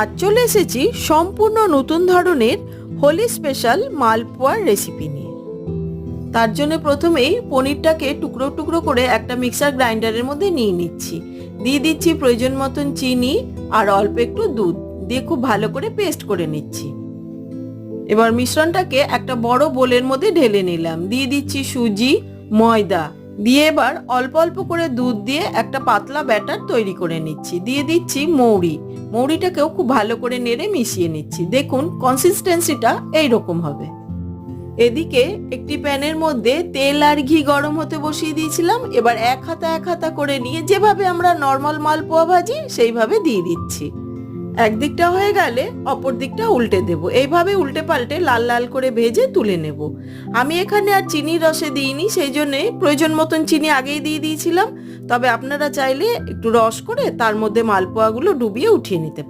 আজ চলে এসেছি সম্পূর্ণ নতুন ধরনের হোলি স্পেশাল মালপোয়ার রেসিপি নিয়ে। তার জন্য প্রথমেই পনিরটাকে টুকরো টুকরো করে একটা মিক্সার গ্রাইন্ডারের মধ্যে নিয়ে নিচ্ছি। দিয়ে দিচ্ছি প্রয়োজন মতন চিনি আর অল্প একটু দুধ দিয়ে খুব ভালো করে পেস্ট করে নিচ্ছি। এবার মিশ্রণটাকে একটা বড় বোলের মধ্যে ঢেলে নিলাম। দিয়ে দিচ্ছি সুজি, ময়দা দিয়ে এবার অল্প অল্প করে দুধ দিয়ে একটা পাতলা ব্যাটার তৈরি করে নিচ্ছি। দিয়ে দিচ্ছি মৌরিটাকেও খুব ভালো করে নেড়ে মিশিয়ে নিচ্ছি। দেখুন কনসিস্টেন্সিটা এইরকম হবে। এদিকে একটি প্যানের মধ্যে তেল আর ঘি গরম হতে বসিয়ে দিয়েছিলাম। এবার এক হাতা করে নিয়ে যেভাবে আমরা নর্মাল মালপোয়া ভাজি সেইভাবে দিয়ে দিচ্ছি। একদিকটা হয়ে গেলে অপর দিকটা উল্টে দেব। এইভাবে উল্টে পাল্টে লাল লাল করে ভেজে তুলে নেব। আমি এখানে আর চিনি রসে দিইনি, সেই জন্যে প্রয়োজন মতন চিনি আগেই দিয়ে দিয়েছিলাম। তবে আপনারা চাইলে একটু রস করে তার মধ্যে মালপোয়াগুলো ডুবিয়ে উঠিয়ে নিতে পারেন।